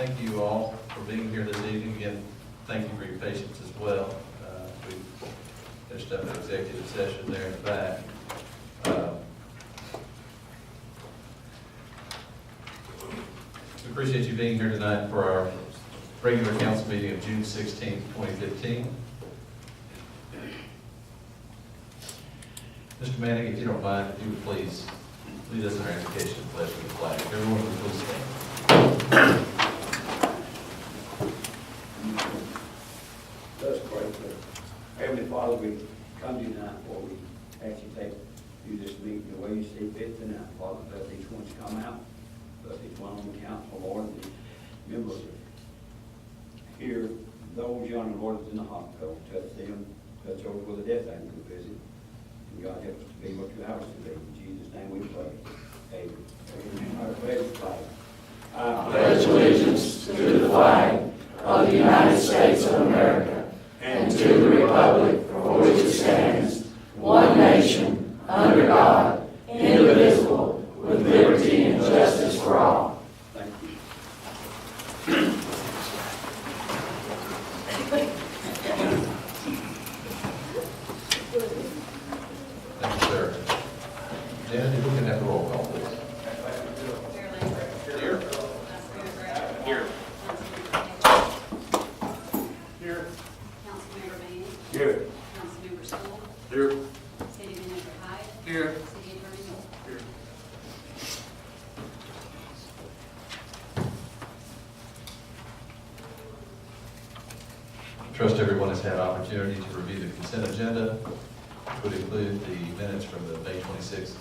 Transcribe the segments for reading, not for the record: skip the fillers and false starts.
thank you all for being here this evening. Again, thank you for your patience as well. We finished up an executive session there in the back. We appreciate you being here tonight for our regular council meeting of June 16th, 2015. Mr. Manning, if you don't mind, if you would please lead us in our invocation and pledge of the flag. Everyone would please stand. Let's pray. Heavenly Father, we come to you tonight, Lord. We ask you to do this meeting the way you see fit tonight. Father, let each one come out. Let each one on the council, Lord, and remember here those young Lord that's in the hospital. Touch them, touch over with the death angel visit. And God help us to be what you have us to be. In Jesus' name we pray. Amen. Amen. Our pledge of flag. I pledge allegiance to the flag of the United States of America and to the republic for which it stands, one nation, under God, indivisible, with liberty and justice for all. Thank you. Thank you, sir. Dan, if we can have a roll call, please. Here. Here. Here. Councilmember Manning. Here. Councilmember Stoll. Here. City Manager Hyde. Here. City Attorney Moore. Here. Trust everyone has had opportunity to review the consent agenda, which would include the minutes from the May 26th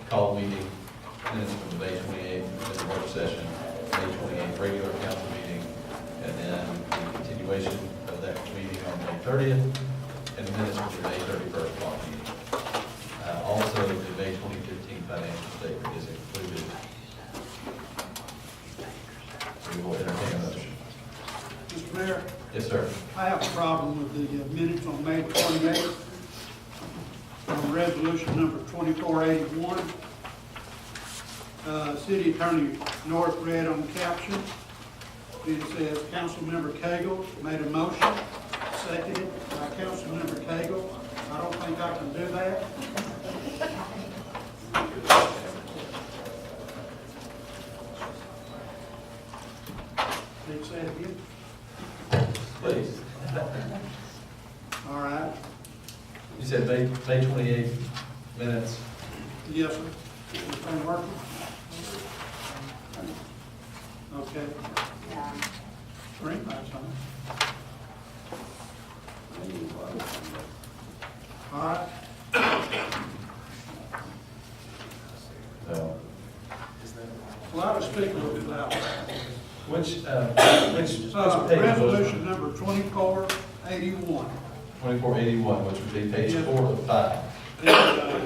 call meeting, minutes from the May 28th work session, May 28th regular council meeting, and then the continuation of that meeting on May 30th, and the minutes from the May 31st call meeting. Also, the May 2015 financial statement is included. We will entertain a motion. Mr. Mayor, Yes, sir. I have a problem with the minutes on May 28th, on resolution number 2481. City Attorney North read on the caption. It says, Councilmember Cagle made a motion, seconded by Councilmember Cagle. I don't think I can do that. Please say it again. Please. All right. You said May 28th minutes. Yes, sir. Everything working? Okay. Green lights on. All right. So, Well, I was speaking a little bit loud. which page? Resolution number 2481. 2481, which would be page Yes. 4 of 5.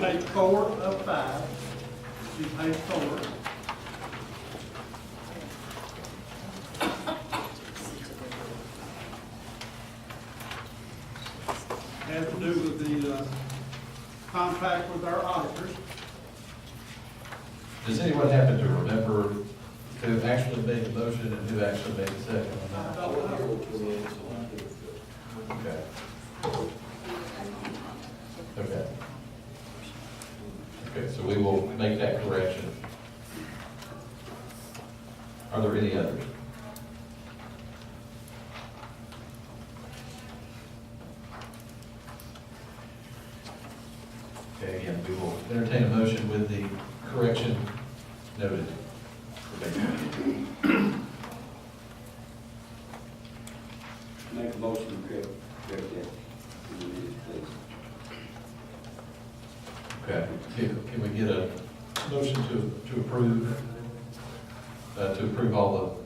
Page 4 of 5. See page 4. Has to do with the contract with our auditors. Does anyone happen to remember who actually made the motion and who actually made the second on I that? don't know. Okay. Okay. Okay, so we will make that correction. Are there any others? Okay, again, we will entertain a motion with the correction noted. Make a motion to correct that. Please. Okay, can we get a motion to approve all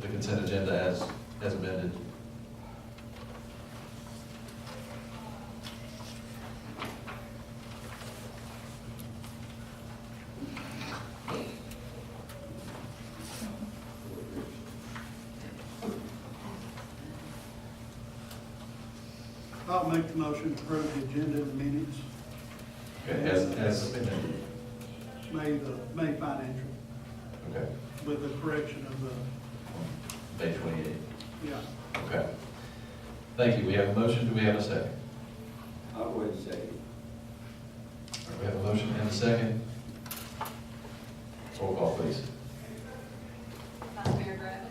the consent agenda as amended? I'll make the motion to approve the agenda in the minutes. Okay, as amended. May financial, Okay. with the correction of the May 28th. Yeah. Okay. Thank you. We have a motion. Do we have a second? I'll go ahead and say it. We have a motion and a second. Roll call, please. Vice Mayor Griffin.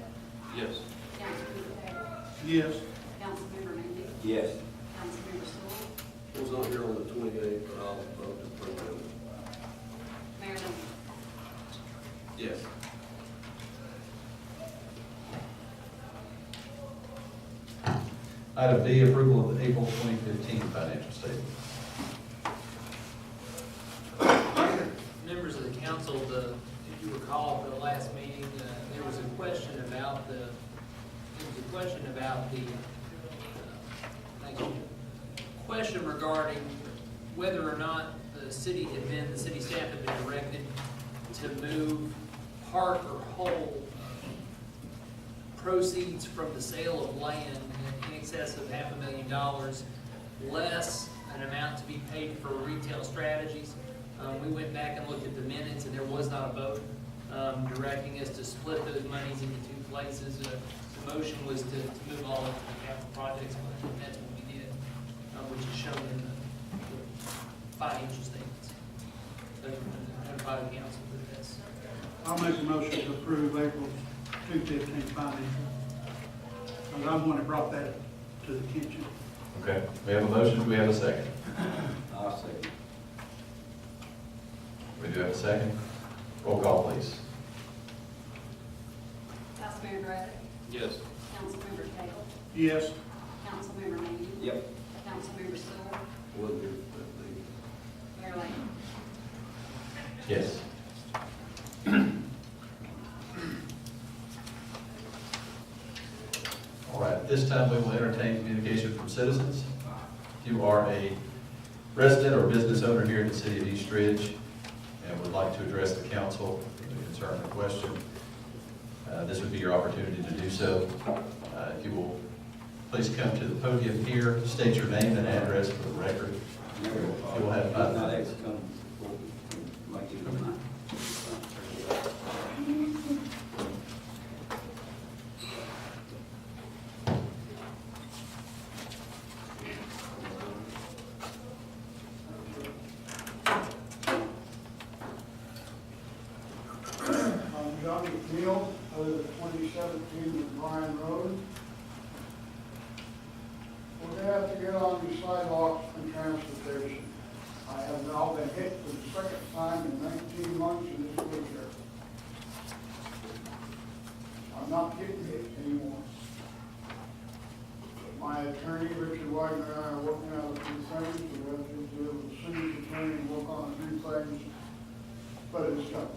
Yes. Councilmember Cagle. Yes. Councilmember Manning. Yes. Councilmember Stoll. Was not here on the 28th, but I'll vote to approve it. Mayor Lambert. Yes. Item B, approval of the April 2015 financial statement. Members of the council, if you recall, for the last meeting, there was a question about the question regarding whether or not the city staff had been directed to move part or whole proceeds from the sale of land in excess of $500,000, less an amount to be paid for retail strategies. We went back and looked at the minutes, and there was not a vote directing us to split those monies into two places. The motion was to move all of it to the capital projects fund, and that's what we did, which is shown in the financial statements. So, notify the council that that's. I'll make a motion to approve April 2015 financial. Because I'm the one that brought that to the attention. Okay, we have a motion. Do we have a second? I'll say it. We do have a second. Roll call, please. Vice Mayor Griffin. Yes. Councilmember Cagle. Yes. Councilmember Manning. Yep. Councilmember Stoll. Wasn't here for that Mayor Lambert. Yes. All right, at this time we will entertain communication from citizens. If you are a resident or business owner here in the city of East Ridge and would like to address the council with a concern or question, this would be your opportunity to do so. If you will please come to the podium here, state your name and address for the record. You will have 5 Not minutes. come before we make it come out. I'm John McNeil, I live at 2017 Bryan Road. We're gonna have to get on these sidewalks and transportation. I have now been hit for the second time in 19 months in this wheelchair. I'm not getting hit anymore. My attorney, Richard Wagner, and I are working out a few things. We have to do with the city's attorney and work on a few things, but it's done.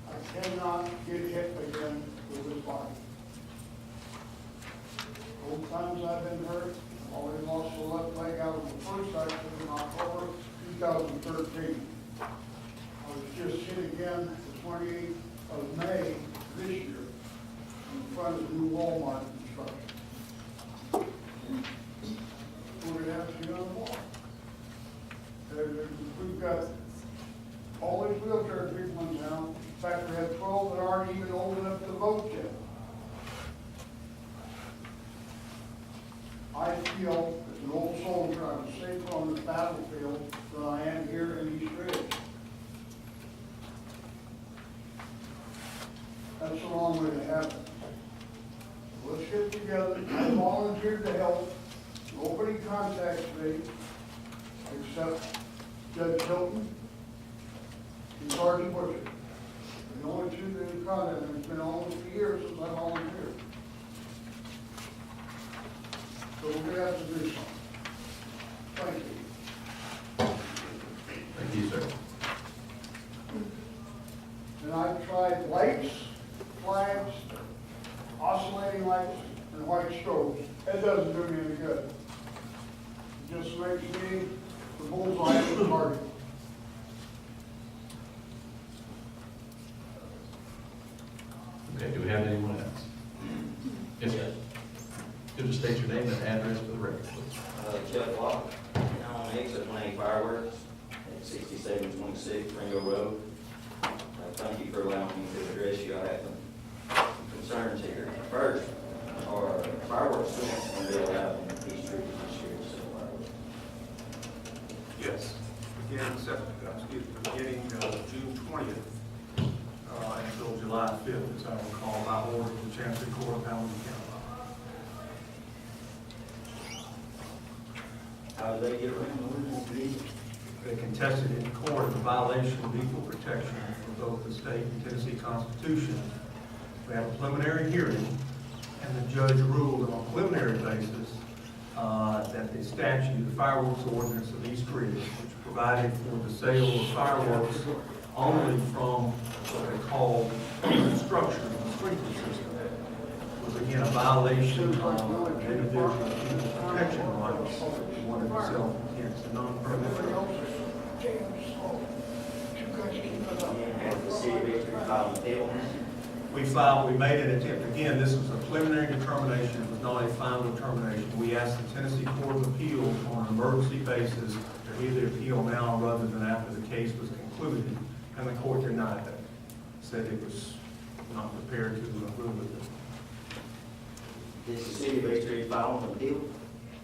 I cannot get hit again with this body. Both times I've been hurt, I've already lost the left leg out of the first accident in October 2013. I was just hit again the 28th of May this year in front of the new Walmart construction. We're gonna have to get on the wall. We've got all these wheelchair people in town. In fact, we have 12 that aren't even old enough to vote yet. I feel, as an old soldier, I was safer on the battlefield than I am here in East Ridge. That's the wrong way to have it. So let's get together. I volunteered to help. Nobody contacts me except Judge Hilton and Sergeant Butcher. The only two that have contacted me. It's been almost a year since I volunteered. So we're gonna have to do something. Thank you. Thank you, sir. And I've tried lights, flags, oscillating lights, and white strobes. It doesn't do me any good. It just makes me the bullseye of the target. Okay, do we have anyone else? Yes, sir. Could you state your name and address for the record, please? Chuck Locke, on exit lane fireworks at 6726 Ringo Road. Thank you for allowing me to address you. I have some concerns here. First, are fireworks still going to be allowed in Peachtree this year? So, Yes, beginning June 20th until July 5th, as I recall, by order of the Chancery Court of Hamilton County. how do they get around the ordinance? They contested in court a violation of equal protection for both the state and Tennessee Constitution. We had a preliminary hearing, and the judge ruled on a preliminary basis that the statute, the fireworks ordinance of East Ridge, which provided for the sale of fireworks only from what they call structure, the sprinkler system, was again a violation of individual protection rights. Wanted to sell against a non-permitted. Has the city of Peachtree filed an appeal? We made an attempt, again, this was a preliminary determination, it was not a final determination. We asked the Tennessee Court of Appeals on an emergency basis to hear the appeal now rather than after the case was concluded, and the court denied that. Said it was not prepared to rule with it. Did the city of Peachtree file an appeal?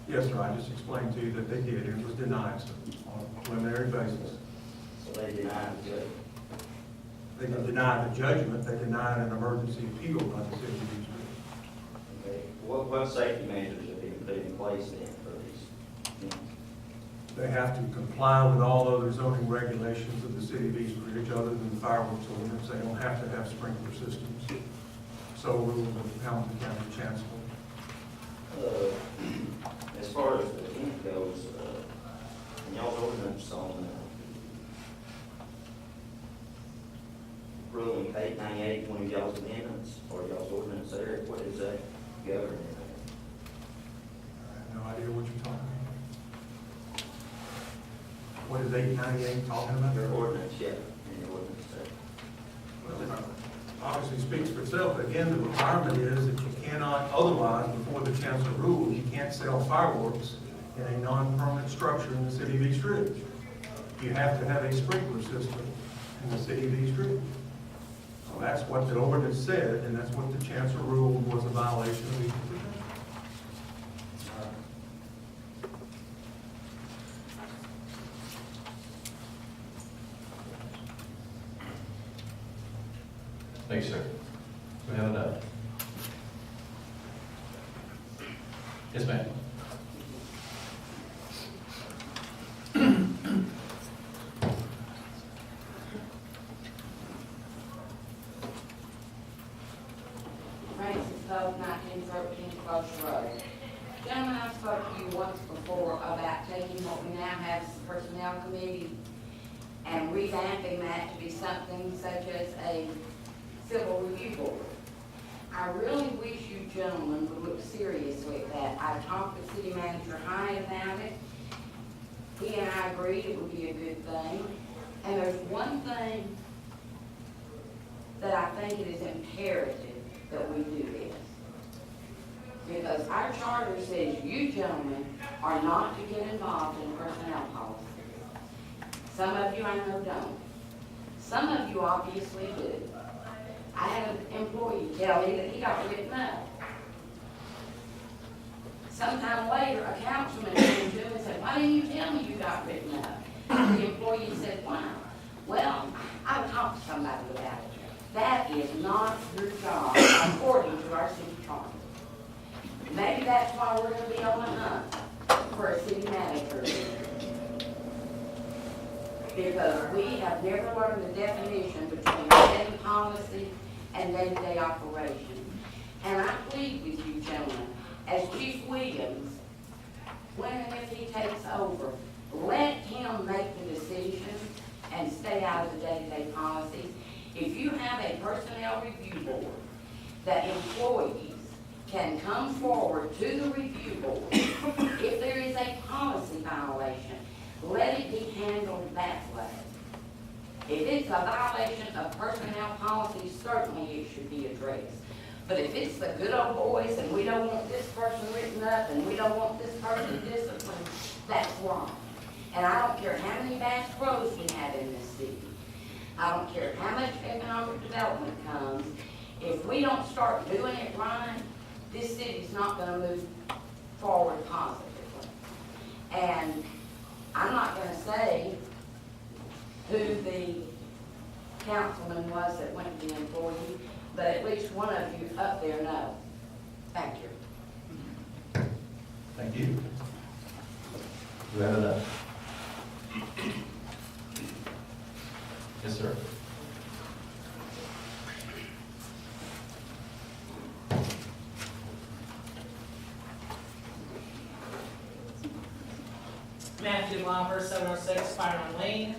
Yes, sir, I just explained to you that they did, it was denied, sir, on a preliminary basis. So they denied the judge. They didn't deny the judgment, they denied an emergency appeal by the city of East Ridge. Okay. What safety measures have been put in place then for these? They have to comply with all other zoning regulations of the city of East Ridge other than the fireworks ordinance. They don't have to have sprinkler systems. So ruled the Hamilton County Chancellor. As far as the tent goes, in y'all's ordinance on ruling 898, one of y'all's amendments, or y'all's ordinance there, what is that governing? I have no idea what you're talking about. What is 898 talking about? Your ordinance, yeah, in your ordinance there. Well, it obviously speaks for itself. Again, the requirement is that you cannot, otherwise, before the chancellor rules, you can't sell fireworks in a non-permanent structure in the city of East Ridge. You have to have a sprinkler system in the city of East Ridge. So that's what the ordinance said, and that's what the chancellor ruled was a violation of equal protection. Thank you, sir. We have enough. Yes, ma'am. Francis Cove, 1913 Close Road. Gentlemen, I spoke to you once before about taking what we now have as a personnel committee and revamping that to be something such as a civil review board. I really wish you gentlemen would look seriously at that. I talked with City Manager High about it. He and I agreed it would be a good thing. And there's one thing that I think it is imperative that we do this. Because our charter says you gentlemen are not to get involved in personnel policy. Some of you I know don't. Some of you obviously do. I had an employee tell me that he got written up. Sometime later, a councilman came to him and said, "Why didn't you tell me you got written up?" The employee said, "Why?" "Well, I would talk to somebody about it." That is not your job according to our city charter. Maybe that's why we're going to be on the hunt for a city manager. Because we have never learned the definition between setting policy and day-to-day operation. And I plead with you gentlemen, as Chief Williams, when and if he takes over, let him make the decision and stay out of the day-to-day policies. If you have a personnel review board that employees can come forward to the review board if there is a policy violation, let it be handled that way. If it's a violation of personnel policy, certainly it should be addressed. But if it's the good old boys and we don't want this person written up and we don't want this person disciplined, that's wrong. And I don't care how many Bass Pros we have in this city. I don't care how much economic development comes. If we we don't start doing it right, this city's not gonna move forward positively. And I'm not gonna say who the councilman was that went to the employee, but at least one of you up there know. Thank you. Thank you. Do we have enough? Yes, sir. Matthew Lomber, 706 Byron Lane.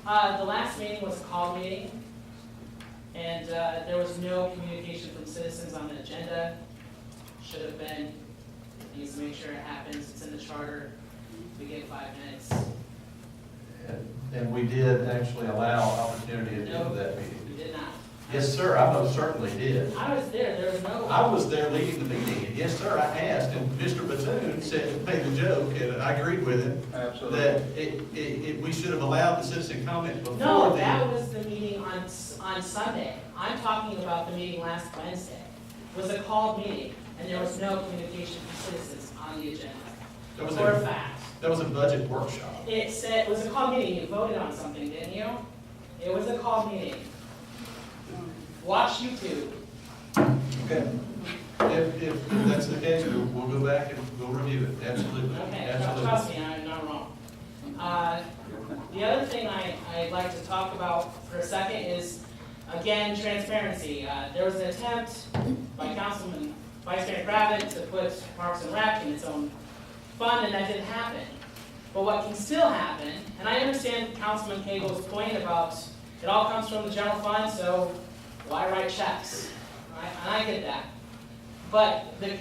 The last meeting was a call meeting, and there was no communication from citizens on the agenda. Should have been. Needs to make sure it happens. It's in the charter. We get 5 minutes. And we did actually allow opportunity at the end of that meeting. We did not. Yes, sir, I most certainly did. I was there. There was no. I was there leading the meeting, and yes, sir, I asked, and Mr. Batoon said, made the joke, and I agreed with him, that we should have allowed the citizen comment before No, the. that was the meeting on Sunday. I'm talking about the meeting last Wednesday. It was a called meeting, and there was no communication from citizens on the agenda. That was For a a, fact. that was a budget workshop. It said, it was a called meeting. You voted on something, didn't you? It was a called meeting. Watch YouTube. Okay. If that's the case, we'll go back and we'll review it, absolutely, Okay, absolutely. trust me, I'm not wrong. The other thing I'd like to talk about for a second is, again, transparency. There was an attempt by Councilman Vice Mayor Kravitz to put Parks and Rec in its own fund, and that didn't happen. But what can still happen, and I understand Councilman Cagle's point about it all comes from the general fund, so why write checks? Right? And I get that. But the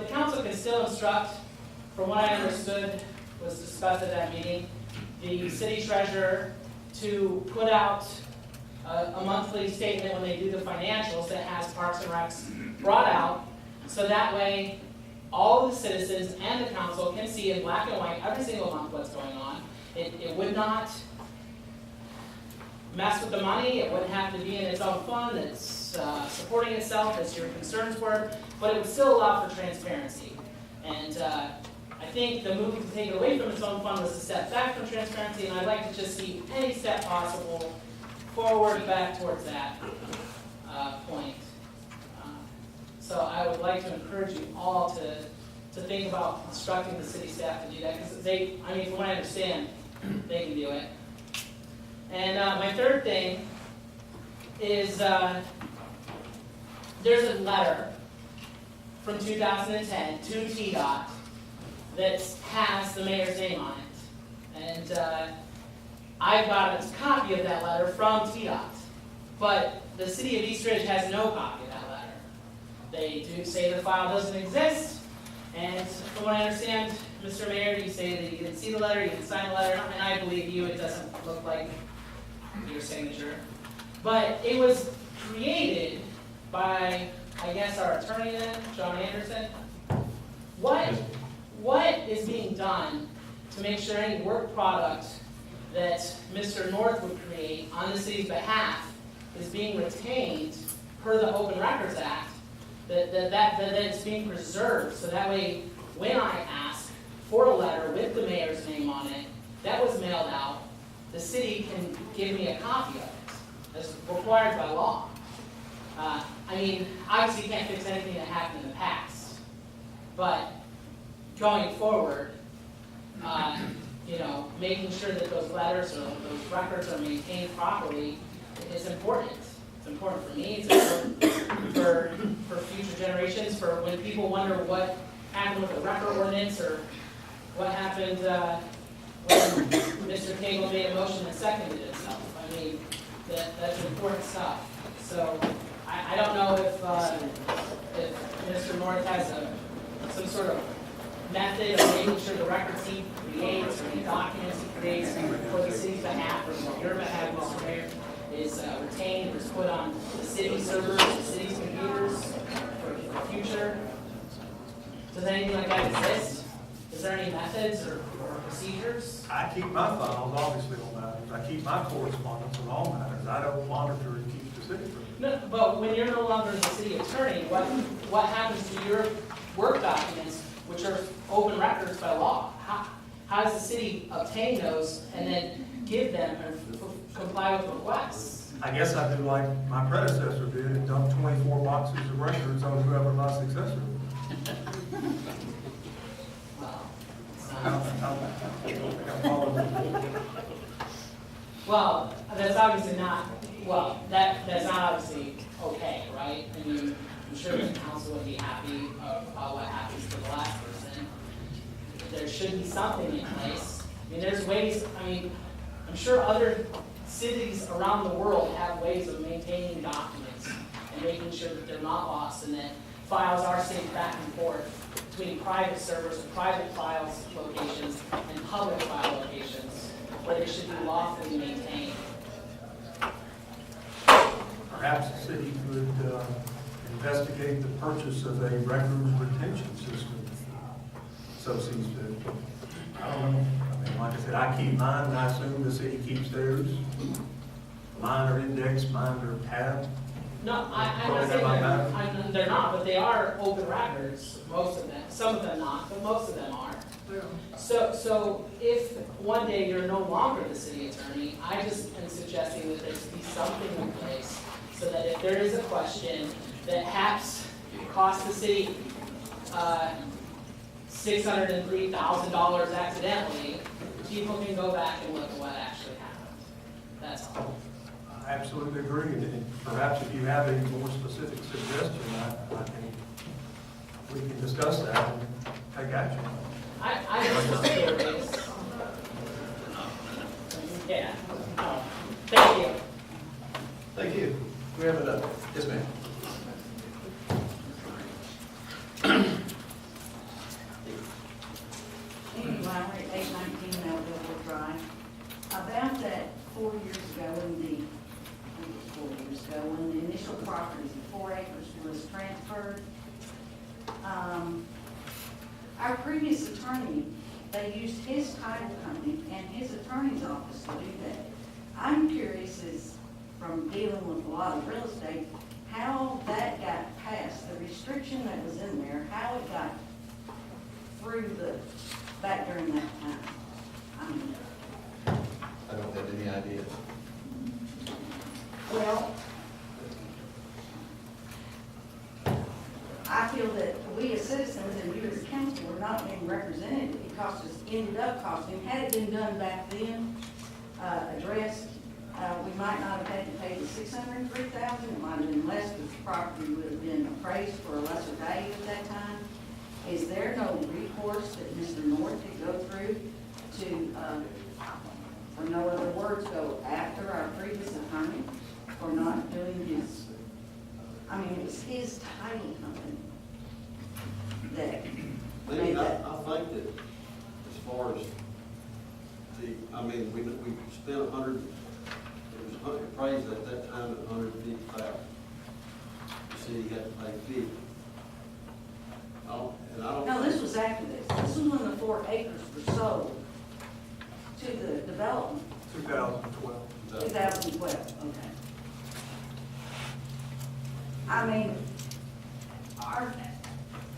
council can still instruct, from what I understood was discussed at that meeting, the city treasurer to put out a monthly statement when they do the financials that has Parks and Recs brought out, so that way all the citizens and the council can see in black and white every single month what's going on. It would not mess with the money, it wouldn't have to be in its own fund, it's supporting itself as your concerns were, but it would still allow for transparency. And I think the move to take it away from its own fund was a step back from transparency, and I'd like to just see any step possible forward back towards that point. So I would like to encourage you all to think about instructing the city staff to do that, because from what I understand, they can do it. And my third thing is there's a letter from 2010 to TDOT that has the mayor's name on it. And I got a copy of that letter from TDOT, but the city of East Ridge has no copy of that letter. They do say the file doesn't exist, and from what I understand, Mr. Mayor, you say that you didn't see the letter, you didn't sign the letter, and I believe you, it doesn't look like your signature. But it was created by, I guess, our attorney then, John Anderson. What is being done to make sure any work product that Mr. North would create on the city's behalf is being retained per the Open Records Act, that it's being preserved, so that way when I ask for a letter with the mayor's name on it, that was mailed out, the city can give me a copy of it, as required by law. Obviously you can't fix anything that happened in the past, but going forward, making sure that those letters or those records are maintained properly is important. It's important for me, it's important for future generations, for when people wonder what happened with the record ordinance or what happened when Mr. Cagle made a motion and seconded itself. That's important stuff. So I don't know if Mr. North has some sort of method of making sure the records he creates or the documents he creates for the city's behalf or for your behalf, Mr. Mayor, is retained or is put on the city servers, the city's computers for the future. Does anything like that exist? Is there any methods or procedures? I keep my files, obviously, on matters. I keep my correspondence on all matters. I don't monitor and keep the city from it. No, but when you're no longer the city attorney, what happens to your work documents, which are open records by law? How does the city obtain those and then give them and comply with requests? I guess I'd do like my predecessor did and dump 24 boxes of records on whoever my successor was. Well, that's obviously not, that's not obviously okay, right? I mean, I'm sure the council would be happy about what happens to the last person. There should be something in place. I mean, there's ways, I'm sure other cities around the world have ways of maintaining documents and making sure that they're not lost and that files are synced back and forth between private servers and private files locations and public file locations where they should be lawfully maintained. Perhaps the city could investigate the purchase of a records retention system. So seems to, I don't know. I mean, like I said, I keep mine, and I assume the city keeps theirs. Mine are indexed, mine are tabbed. No, I'm not saying they're not, but they are open records, most of them. Some of them not, but most of them are. So if one day you're no longer the city attorney, I just am suggesting that there be something in place so that if there is a question that perhaps costs the city $603,000 accidentally, people can go back and look at what actually happened. That's all. I absolutely agree, and perhaps if you have a more specific suggestion, we can discuss that and take action. I just curious. Yeah. Oh, thank you. Thank you. We have another. Yes, ma'am. Amy Lowry, 819 Melville Drive. About that 4 years ago, when the initial properties of 4 acres was transferred, our previous attorney, they used his title company and his attorney's office to do that. I'm curious, from dealing with a lot of real estate, how that got passed, the restriction that was in there, how it got through back during that time. I don't have any idea. Well, I feel that we as citizens and you as council are not being represented. It ended up costing, had it been done back then, addressed, we might not have had to pay the $603,000. It might have been less because the property would have been appraised for a lesser value at that time. Is there no recourse that Mr. North could go through to, for no other words, go after our previous attorney for not doing his, it was his title company that made that. I think that as far as we spent it was appraised at that time at $150,000. The city had to pay $50,000. No, this was after this. This was when the 4 acres were sold to the development. 2012. 2012, okay.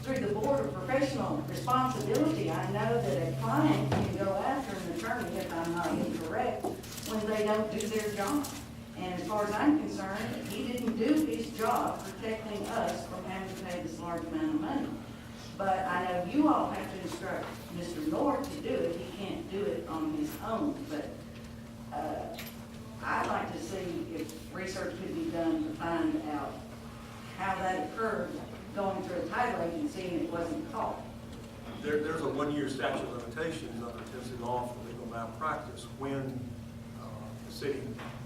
Through the Board of Professional Responsibility, I know that a client can go after an attorney, if I'm not incorrect, when they don't do their job. And as far as I'm concerned, he didn't do his job protecting us from having to pay this large amount of money. But I know you all have to instruct Mr. North to do it. He can't do it on his own. But I'd like to see if research could be done to find out how that occurred going through a title agency and it wasn't caught. There's a 1-year statute of limitations under Tennessee law for legal malpractice when the city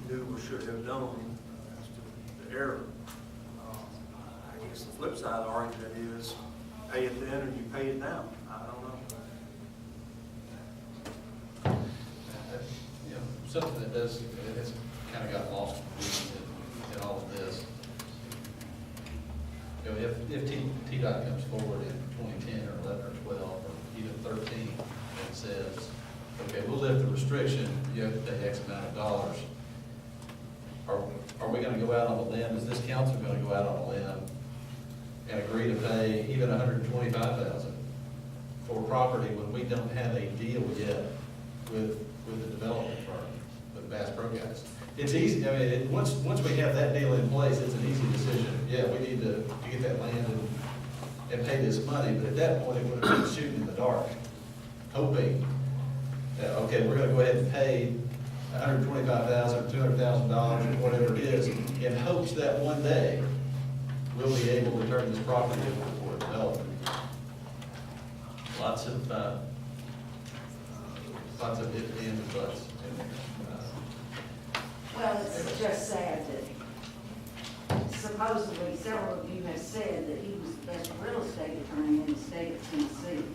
knew or should have known as to the error. I guess the flip side of the argument is pay it then or you pay it now. I don't know. Something that has kind of got lost in all of this. If TDOT comes forward in 2010 or 11 or 12 or even 13 and says, okay, we'll lift the restriction, you have to pay X amount of dollars, are we gonna go out on a limb, is this council gonna go out on a limb and agree to pay even $125,000 for property when we don't have a deal yet with the development firm, with Bass Pro Guys? It's easy, I mean, once we have that deal in place, it's an easy decision. Yeah, we need to get that land and pay this money, but at that point, it would have been shooting in the dark, hoping that, okay, we're gonna go ahead and pay $125,000 or $200,000, or whatever it is, in hopes that one day we'll be able to turn this property over for development. Lots of ifs, ands, and buts in there. Well, it's just sad that supposedly several of you have said that he was the best real estate attorney in the state of Tennessee.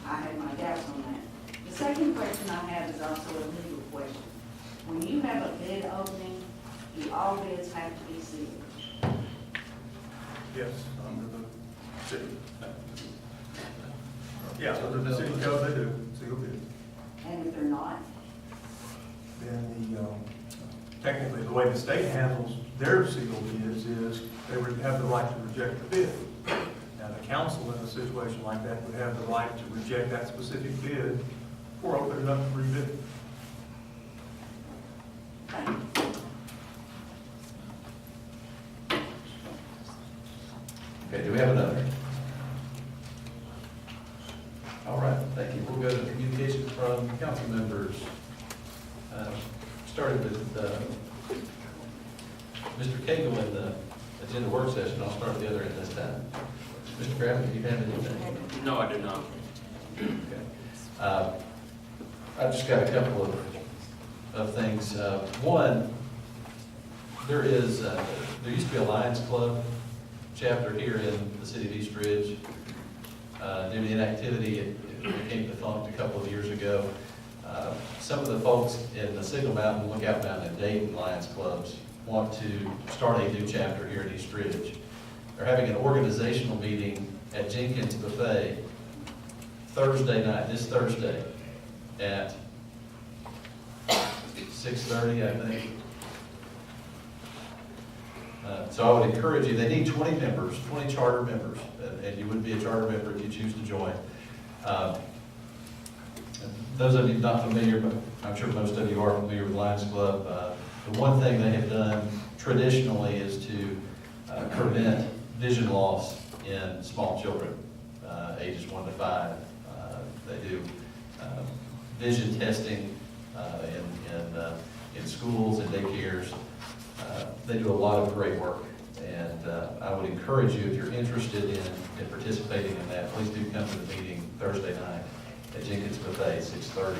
I have my doubts on that. The second question I have is also a legal question. When you have a bid opening, do all bids have to be sealed? Yes, under the city. Yeah, under the city code, they do, seal bid. And if they're not? Then technically, the way the state handles their sealed bids is they would have the right to reject the bid. Now, the council in a situation like that would have the right to reject that specific bid or open it up to rebid. Okay, do we have another? All right, thank you. We'll go to communications from council members. Starting with Mr. Cagle in the agenda work session. I'll start at the other end this time. Mr. Graham, do you have anything? No, I do not. Okay. I've just got a couple of things. One, there used to be a Lions Club chapter here in the city of East Ridge. Due to inactivity, it became defunct a couple of years ago. Some of the folks in the Signal Mountain, Lookout Mountain, and Dayton Lions Clubs want to start a new chapter here in East Ridge. They're having an organizational meeting at Jenkins Buffet Thursday night, this Thursday, at 6:30, I think. So I would encourage you, they need 20 members, 20 charter members, and you would be a charter member if you choose to join. Those of you not familiar, but I'm sure most of you are familiar with Lions Club. The one thing they have done traditionally is to prevent vision loss in small children, ages 1 to 5. They do vision testing in schools and daycares. They do a lot of great work, and I would encourage you, if you're interested in participating in that, please do come to the meeting Thursday night at Jenkins Buffet, 6:30.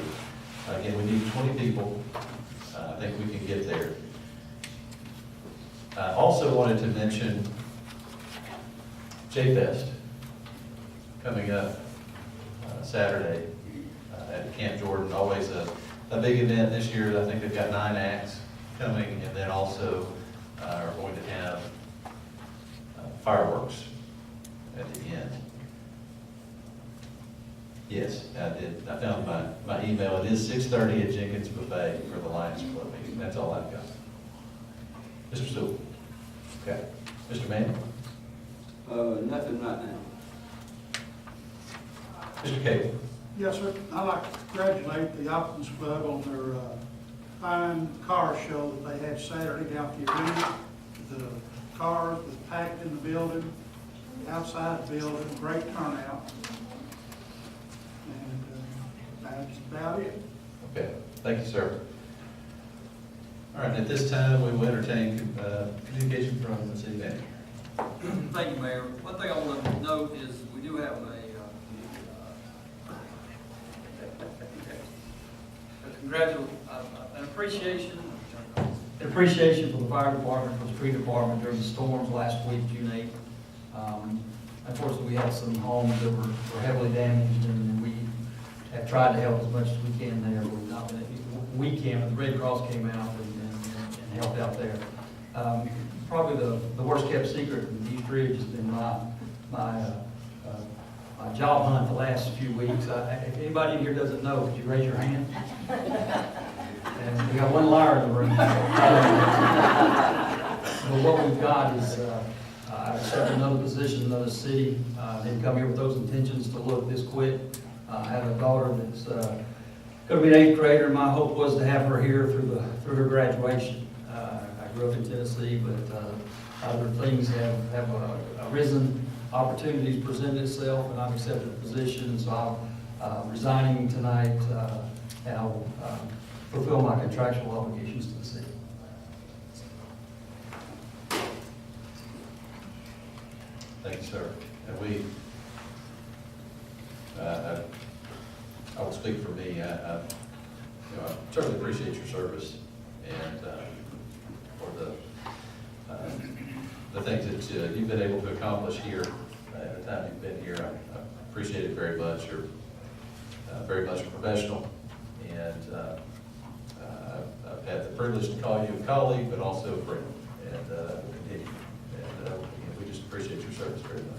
Again, we need 20 people. I think we can get there. I also wanted to mention J-Fest coming up Saturday at Camp Jordan. Always a big event this year. I think they've got 9 acts coming, and then also are going to have fireworks at the end. Yes, I did. I found my email. It is 6:30 at Jenkins Buffet for the Lions Club meeting. That's all I've got. Mr. Sewell. Okay. Mr. Manning. Nothing right now. Mr. Cable. Yes, sir. I'd like to congratulate the Optimist Club on their fine car show that they had Saturday down at the arena. The cars was packed in the building, outside the building, great turnout. And that's about it. Okay. Thank you, sir. All right. At this time, we will entertain communication from the city manager. Thank you, Mayor. One thing I want to note is we do have an appreciation for the fire department, for the street department during the storms last week, June 8th. Unfortunately, we had some homes that were heavily damaged, and we have tried to help as much as we can there. We've not been, we can, but the Red Cross came out and helped out there. Probably the worst kept secret in East Ridge has been my job hunt the last few weeks. If anybody in here doesn't know, could you raise your hand? And we got one liar in the room. But what we've got is, I've accepted another position in another city. Didn't come here with those intentions to look this quick. I have a daughter that's going to be an eighth grader. My hope was to have her here through her graduation. I grew up in Tennessee, but other things have arisen, opportunities presented itself, and I've accepted the position. So I'm resigning tonight, and I'll fulfill my contractual obligations to the city. Thank you, sir. And I will speak for me. I certainly appreciate your service and for the things that you've been able to accomplish here at the time you've been here. I appreciate it very much. You're very much a professional, and I've had the privilege to call you a colleague, but also a friend, and that will continue. And again, we just appreciate your service very much.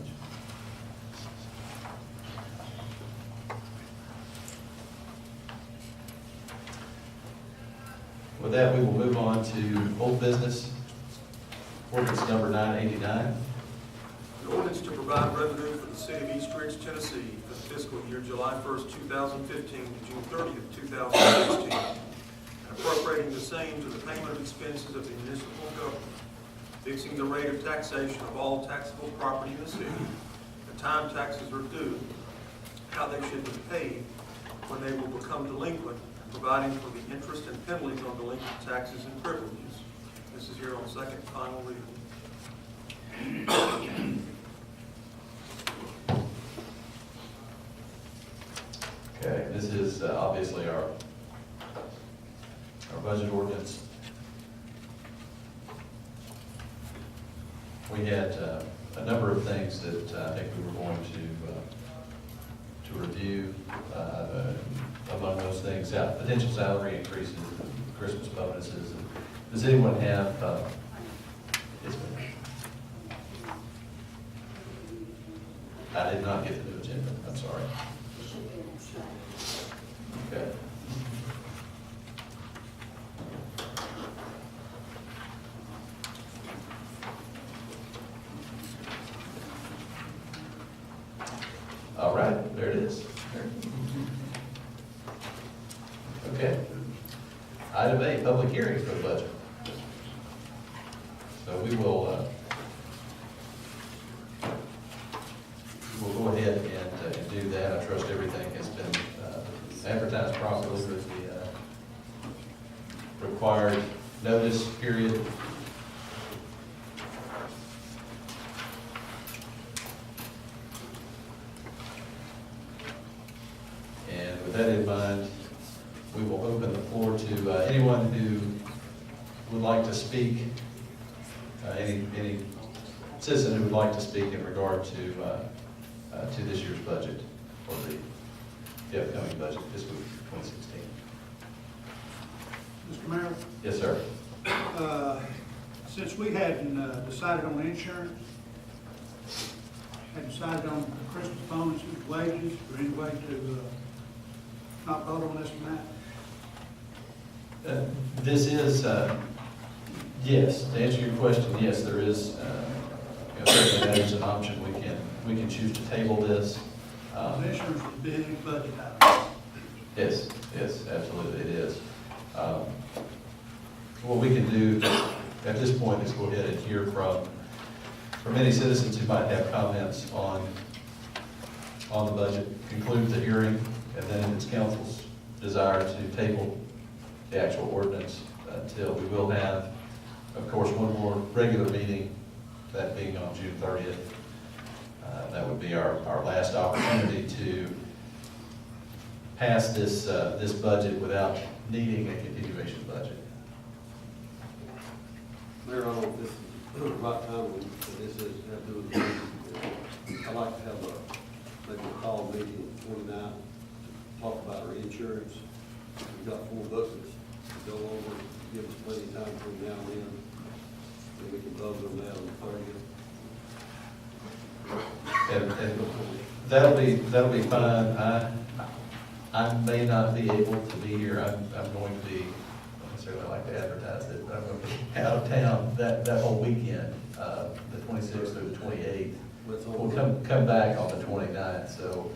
With that, we will move on to old business. Ordinance number 989. An ordinance to provide revenue for the city of East Ridge, Tennessee for the fiscal year July 1st, 2015 to June 30th, 2016, and appropriating the same to the payment of expenses of the municipal government, fixing the rate of taxation of all taxable property in the city, the time taxes are due, how they should be paid, when they will become delinquent, and providing for the interest and penalties on delinquent taxes and privileges. This is here on second and final reading. Okay, this is obviously our budget ordinance. We had a number of things that I think we were going to review. Among those things, potential salary increases, Christmas bonuses. Does anyone have? I did not get the new agenda. I'm sorry. Okay. All right, there it is. Okay. Item A, public hearing for the budget. So we will we'll go ahead and do that. I trust everything has been advertised properly with the required notice period. And with that in mind, we will open the floor to anyone who would like to speak, any citizen who would like to speak in regard to this year's budget or the upcoming budget, fiscal 2016. Mr. Mayor, Yes, sir. since we hadn't decided on insurance, hadn't decided on Christmas bonuses, wages, or any way to not vote on this tonight? This is, yes, to answer your question, yes, there is, certainly that is an option. We can choose to table this. Insurance is a big budget item. Yes, absolutely, it is. What we can do at this point is go ahead and hear from any citizens who might have comments on the budget, conclude the hearing, and then if it's council's desire to table the actual ordinance until we will have, of course, one more regular meeting, that being on June 30th. That would be our last opportunity to pass this budget without needing a continuation budget. Mayor, I don't know if this is the right time when this is, have to do with, I'd like to have maybe a call meeting 29, to talk about our insurance. We've got 4 buses to go over, give us plenty of time between now and then, and we can vote on that on the 30th. And that'll be fine. I may not be able to be here. I'm going to be, let's necessarily like to advertise it, but I'm going to be out of town that whole weekend, the 26th through the 28th. We'll come back on the 29th, so,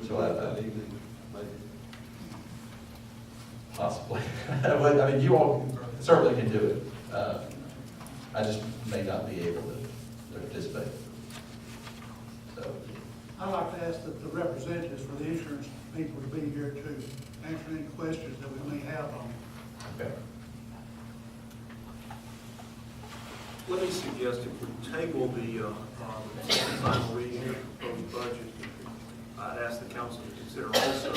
so That evening, maybe. possibly. But, I mean, you all certainly can do it. I just may not be able to participate. So, I'd like to ask that the representatives for the insurance people to be here to answer any questions that we may have on it. okay. Let me suggest if we table the final reading of the proposed budget, I'd ask the council to consider also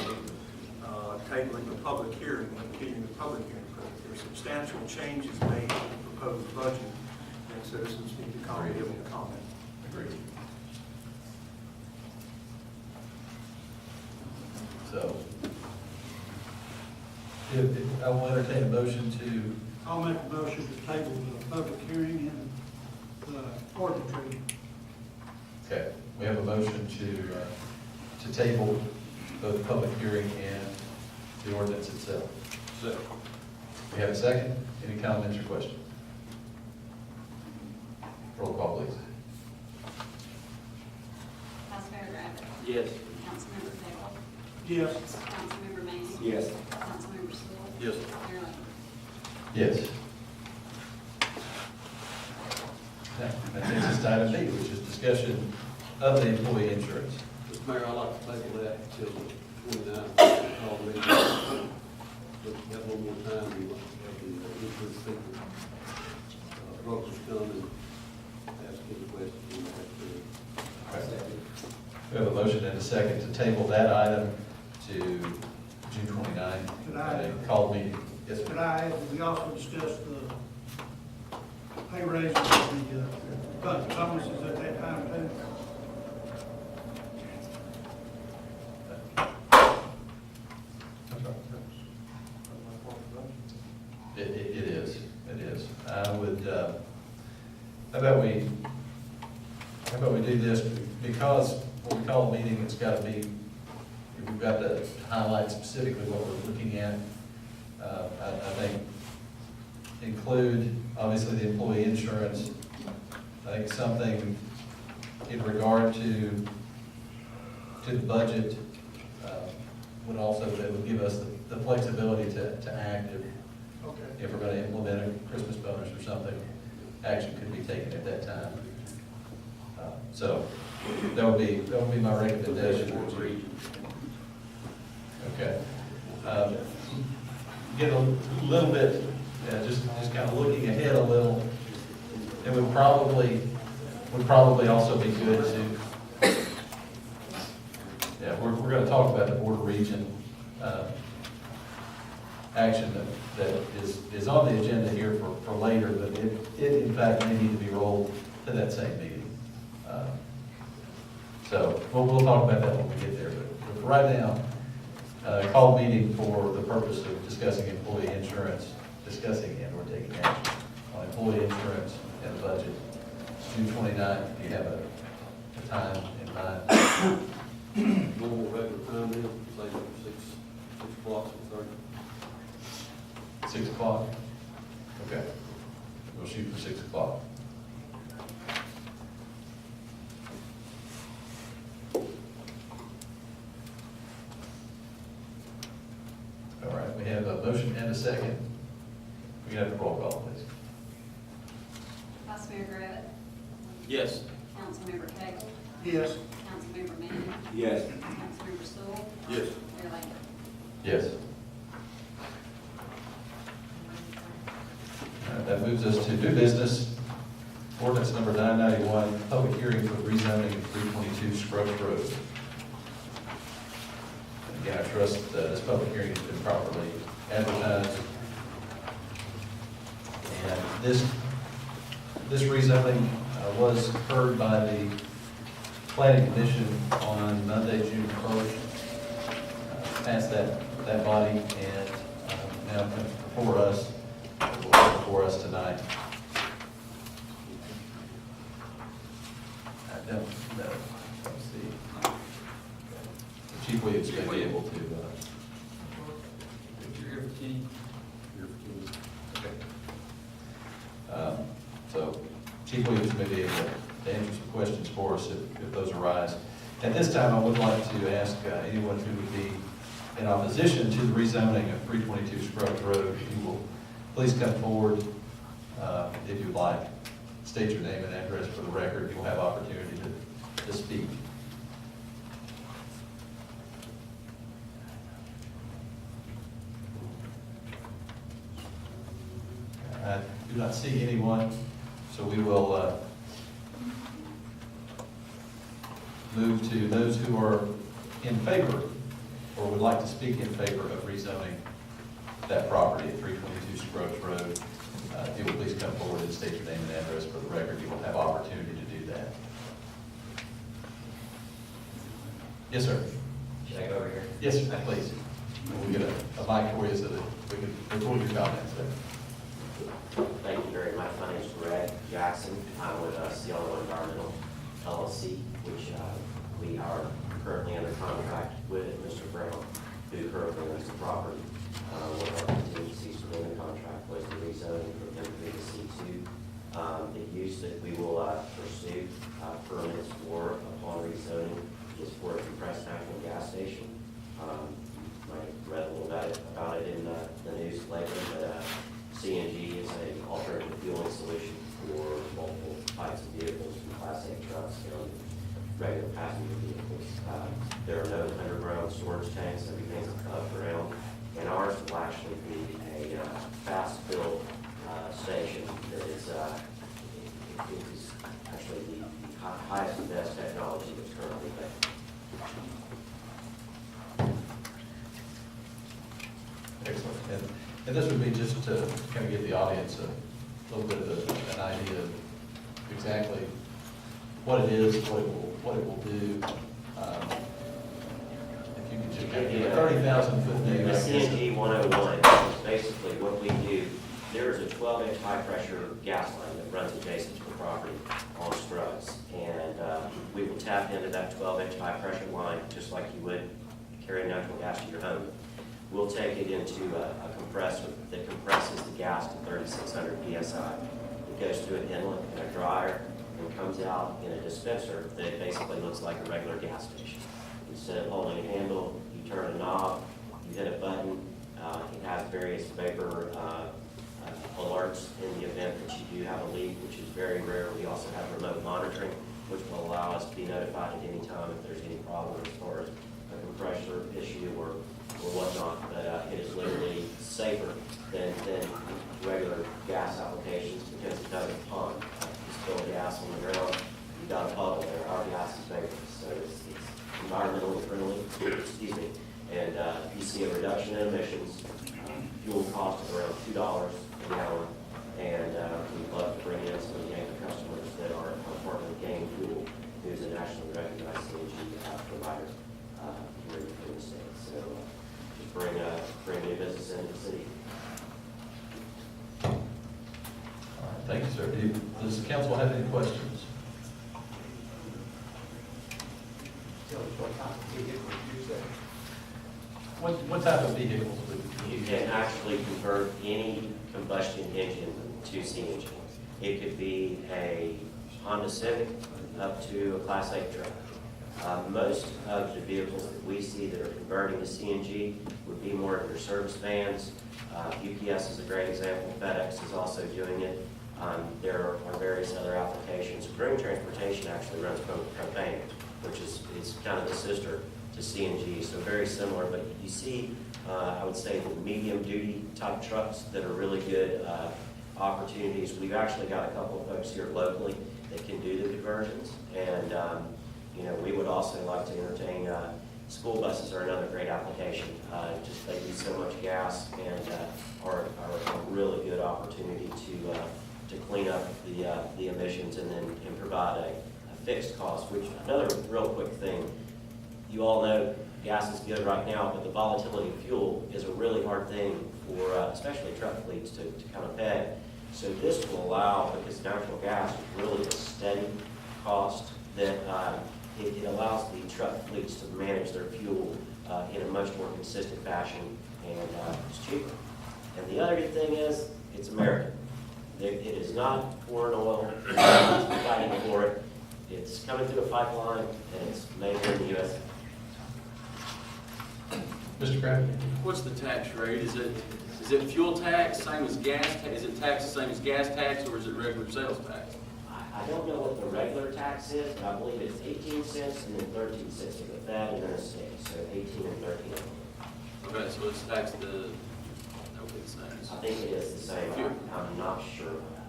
tabling the public hearing, continuing the public hearing, because there are substantial changes made to the proposed budget, and citizens need to come and be able to comment. Agreed. So, if I will entertain a motion to, I'll make a motion to table the public hearing and the ordinance reading. okay, we have a motion to table both the public hearing and the ordinance itself. Second. We have a second. Any comments or questions? Roll call, please. Vice Mayor Griffin. Yes. Councilmember Cagle. Yes. Councilmember Manning. Yes. Councilmember Stoll. Yes. Mayor Lambert. Yes. Now, that takes us to item B, which is discussion of the employee insurance. Mr. Mayor, I'd like to table that until the 29th, call the meeting. But we have one more time, we want to have the insurance people, brokers come and ask any questions we might have to. We have a motion and a second to table that item to June 29. Could I- Call meeting. Yes, Could sir. I add, that we also discussed the pay raises of the budget bonuses at that time too? It is. I would, how about we do this, because when we call a meeting, it's got to be, we've got to highlight specifically what we're looking at. I think include, obviously, the employee insurance. I think something in regard to the budget would also, that would give us the flexibility to act if we're going to implement a Christmas bonus or something. Action could be taken at that time. So that would be my recommendation. Okay. Get a little bit, just kind of looking ahead a little, it would probably also be good to, yeah, we're going to talk about the Board of Region action that is on the agenda here for later, but it in fact may need to be rolled to that same meeting. So we'll talk about that when we get there, but for right now, call meeting for the purpose of discussing employee insurance, discussing and or taking action on employee insurance and the budget. June 29th, do you have a time in mind? Normal regular time then, say 6 o'clock, 6:30. 6 o'clock? Okay. We'll shoot for 6 o'clock. All right, we have a motion and a second. We can have a roll call, please. Vice Mayor Griffin. Yes. Councilmember Cagle. Yes. Councilmember Manning. Yes. Councilmember Stoll. Yes. Mayor Lambert. Yes. All right, that moves us to new business. Ordinance number 991, public hearing for rezoning of 322 Scruggs Road. Again, I trust this public hearing has been properly advertised. And this rezoning was heard by the planning commission on Monday, June 1st. Passed that body, and now comes before us, will come before us tonight. I don't know. Let's see. Chief Williams may be able to. You're here for Kenny. Chief Williams may be able to answer some questions for us if those arise. At this time, I would like to ask anyone who would be in opposition to the rezoning of 322 Scruggs Road, if you will please come forward if you'd like. State your name and address for the record. You'll have opportunity to speak. I do not see anyone, so we will move to those who are in favor or would like to speak in favor of rezoning that property at 322 Scruggs Road. If you will please come forward and state your name and address for the record, you will have opportunity to do that. Yes, sir. Should I go over here? Yes, sir, please. We'll get a mic for you so that we can record your comments there. Thank you very much. My name is Greg Jackson. I'm with Cielo Environmental LLC, which we are currently under contract with Mr. Brown, who currently owns the property. One of our contingencies within the contract was the rezoning from M3 to C2. The use that we will pursue permits for upon rezoning is for a compressed natural gas station. I read a little about it in the news lately, but CNG is an alternative fueling solution for multiple types of vehicles, from Class 8 trucks and regular passenger vehicles. There are no underground storage tanks. Everything's above ground. And ours will actually be a fast fill station that is actually the highest and best technology that's currently there. Excellent. And this would be just to kind of give the audience a little bit of an idea of exactly what it is, what it will do. If you could just give a 30,000-foot view. The CNG 101 is basically what we do. There's a 12-inch high-pressure gas line that runs adjacent to the property on Scruggs. And we will tap into that 12-inch high-pressure line just like you would carry natural gas to your home. We'll take it into a compressor that compresses the gas to 3,600 PSI. It goes through an inlet and a dryer and comes out in a dispenser that basically looks like a regular gas station. Instead of holding a handle, you turn a knob, you hit a button. It has various vapor alerts in the event that you do have a leak, which is very rare. We also have remote monitoring, which will allow us to be notified at any time if there's any problem as far as a compressor issue or whatnot. But it is literally safer than regular gas applications because it doesn't pump. You spill gas on the ground, you got a bubble there. Our gas is vapor, so it's environmentally friendly. Excuse me. And you see a reduction in emissions. Fuel cost is around $2 an hour, and we'd love to bring in some of the anchor customers that are part of the Gain Fuel, who's a nationally recognized CNG provider here in the state. So just bring new business into the city. All right, thank you, sir. Does the council have any questions? What type of vehicles would You can actually convert any combustion engine to CNG. It could be a Honda Civic up to a Class 8 truck. Most of the vehicles that we see that are converting to CNG would be more of your service vans. UPS is a great example. FedEx is also doing it. There are various other applications. Green Transportation actually runs propane, which is kind of the sister to CNG, so very similar. But you see, I would say the medium duty type trucks that are really good opportunities. We've actually got a couple of folks here locally that can do the conversions, and you know, we would also like to entertain school buses are another great application. Just they use so much gas and are a really good opportunity to clean up the emissions and provide a fixed cost. Which another real quick thing, you all know gas is good right now, but the volatility of fuel is a really hard thing for especially truck fleets to kind of peg. So this will allow, because natural gas is really a steady cost, that it allows the truck fleets to manage their fuel in a much more consistent fashion, and it's cheaper. And the other good thing is, it's American. It is not foreign oil, it's not fighting for it. It's coming through a pipeline, and it's made here in the U.S. Mr. Crabtree? What's the tax rate? Is it fuel tax, same as gas, is it tax the same as gas tax, or is it regular sales tax? I don't know what the regular tax is, but I believe it's 18 cents and then 13 cents to the Fed and then a state, so 18 and 13. Okay, so it's taxed the, okay, the same. I think it is the same, I'm not sure of that.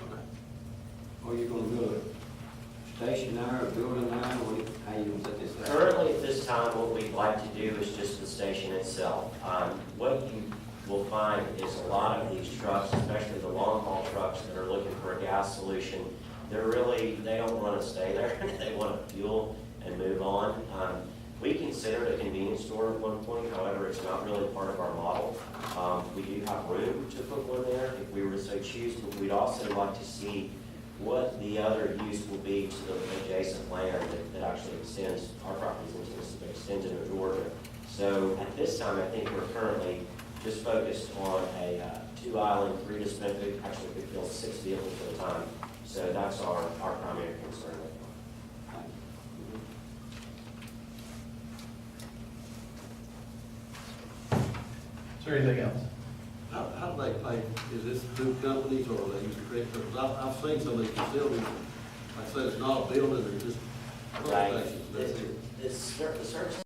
Okay. Are you gonna build a station there, or building there, or how you gonna set this up? Currently, at this time, what we'd like to do is just the station itself. What you will find is a lot of these trucks, especially the long-haul trucks that are looking for a gas solution, they don't want to stay there. They want to fuel and move on. We considered a convenience store at one point, however, it's not really part of our model. We do have room to put one there if we were to so choose, but we'd also like to see what the other use will be to the adjacent land that actually extends, our properties into this, extends into Georgia. So at this time, I think we're currently just focused on a 2-island, 3 dispensary, actually could fill 6 vehicles at a time. So that's our primary concern right now. Is there anything else? How do they pay? Is this through companies or are they using credit cards? I've seen some of these facilities, like I said, it's not a building, they're just. Right. That's it. The service